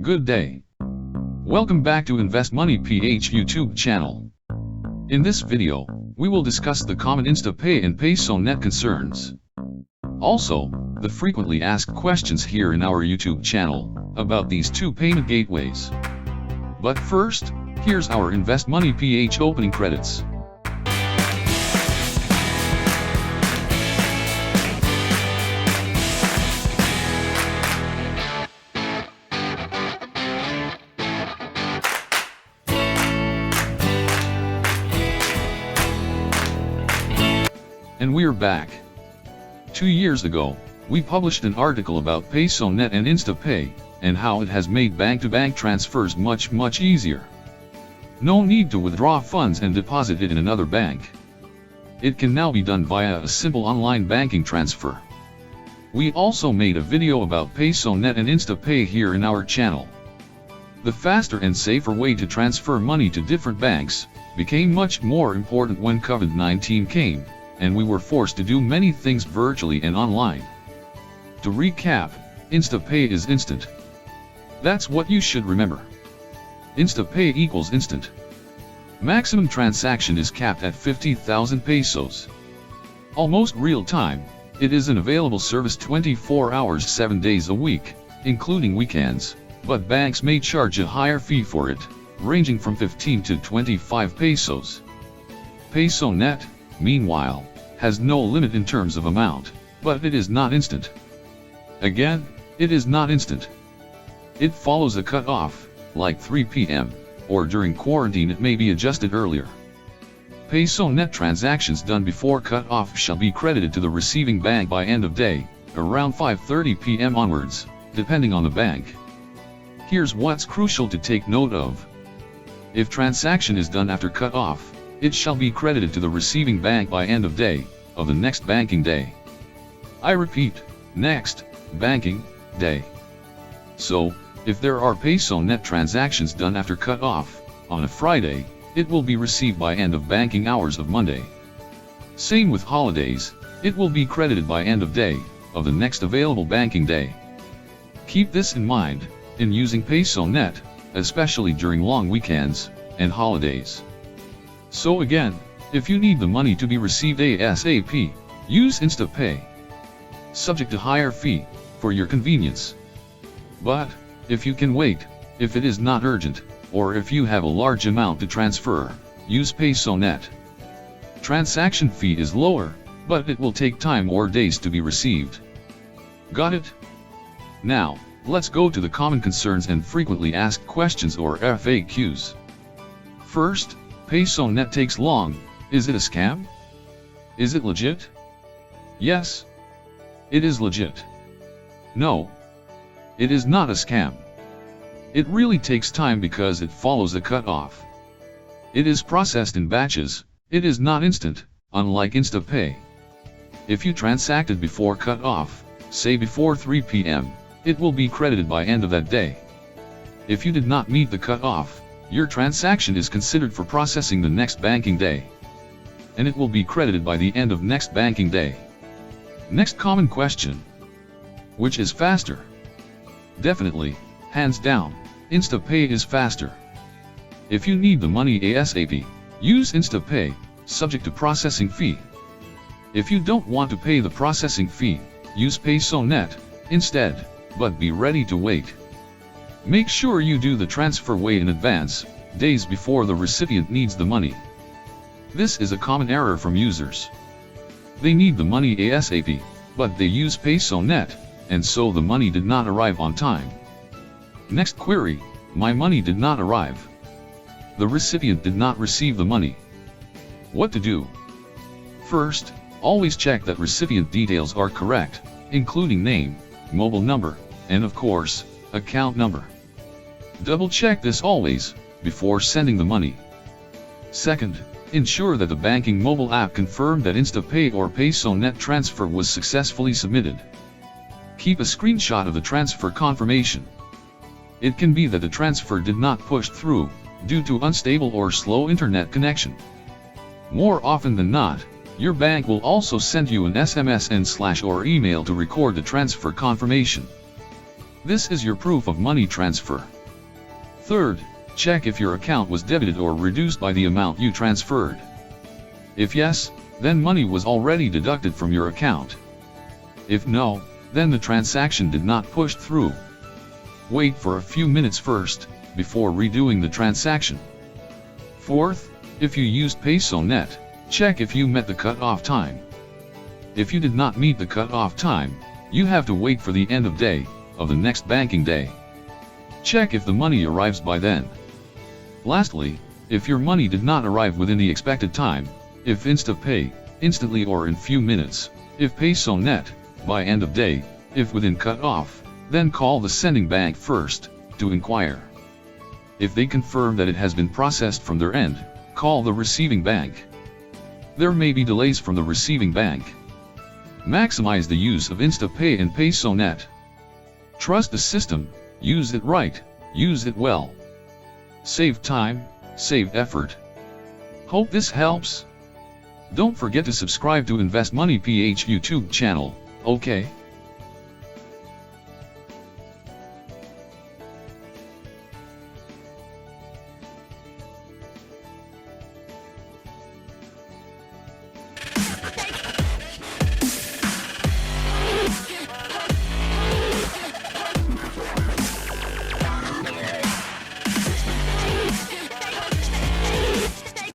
Good day. Welcome back to Invest Money PH YouTube channel. In this video, we will discuss the common InstaPay and PesoNet concerns. Also, the frequently asked questions here in our YouTube channel about these two payment gateways. But first, here's our Invest Money PH opening credits. And we're back. 2 years ago, we published an article about PesoNet and InstaPay, and how it has made bank-to-bank transfers much easier. No need to withdraw funds and deposit it in another bank. It can now be done via a simple online banking transfer. We also made a video about PesoNet and InstaPay here in our channel. The faster and safer way to transfer money to different banks became much more important when COVID-19 came, and we were forced to do many things virtually and online. To recap, InstaPay is instant. That's what you should remember. InstaPay equals instant. Maximum transaction is capped at 50,000 pesos. Almost real time, it is an available service 24 hours 7 days a week, including weekends, but banks may charge a higher fee for it, ranging from 15 to 25 pesos. PesoNet, meanwhile, has no limit in terms of amount, but it is not instant. Again, it is not instant. It follows a cut-off, like 3 p.m., or during quarantine it may be adjusted earlier. PesoNet transactions done before cut-off shall be credited to the receiving bank by end of day, around 5:30 p.m. onwards, depending on the bank. Here's what's crucial to take note of. If transaction is done after cut-off, it shall be credited to the receiving bank by end of day, of the next banking day. I repeat, next banking day. So, if there are PesoNet transactions done after cut-off, on a Friday, it will be received by end of banking hours of Monday. Same with holidays, it will be credited by end of day, of the next available banking day. Keep this in mind, in using PesoNet, especially during long weekends, and holidays. So again, if you need the money to be received ASAP, use InstaPay. Subject to higher fee, for your convenience. But, if you can wait, if it is not urgent, or if you have a large amount to transfer, use PesoNet. Transaction fee is lower, but it will take time or days to be received. Got it? Now, let's go to the common concerns and frequently asked questions or FAQs. First, PesoNet takes long. Is it a scam? Is it legit? Yes. It is legit. No. It is not a scam. It really takes time because it follows a cut-off. It is processed in batches, it is not instant, unlike InstaPay. If you transacted before cut-off, say before 3 p.m., it will be credited by end of that day. If you did not meet the cut-off, your transaction is considered for processing the next banking day, and it will be credited by the end of next banking day. Next common question. Which is faster? Definitely, hands down, InstaPay is faster. If you need the money ASAP, use InstaPay, subject to processing fee. If you don't want to pay the processing fee, use PesoNet instead, but be ready to wait. Make sure you do the transfer way in advance, days before the recipient needs the money. This is a common error from users. They need the money ASAP, but they use PesoNet, and so the money did not arrive on time. Next query, my money did not arrive. The recipient did not receive the money. What to do? First, always check that recipient details are correct, including name, mobile number, and of course, account number. Double check this always, before sending the money. Second, ensure that the banking mobile app confirmed that InstaPay or PesoNet transfer was successfully submitted. Keep a screenshot of the transfer confirmation. It can be that the transfer did not push through, due to unstable or slow internet connection. More often than not, your bank will also send you an SMS and/or email to record the transfer confirmation. This is your proof of money transfer. Third, check if your account was debited or reduced by the amount you transferred. If yes, then money was already deducted from your account. If no, then the transaction did not push through. Wait for a few minutes first, before redoing the transaction. Fourth, if you used PesoNet, check if you met the cut-off time. If you did not meet the cut-off time, you have to wait for the end of day, of the next banking day. Check if the money arrives by then. Lastly, if your money did not arrive within the expected time, if InstaPay, instantly or in few minutes, if PesoNet, by end of day, if within cut-off, then call the sending bank first, to inquire. If they confirm that it has been processed from their end, call the receiving bank. There may be delays from the receiving bank. Maximize the use of InstaPay and PesoNet. Trust the system, use it right, use it well. Save time, save effort. Hope this helps. Don't forget to subscribe to Invest Money PH YouTube channel, okay?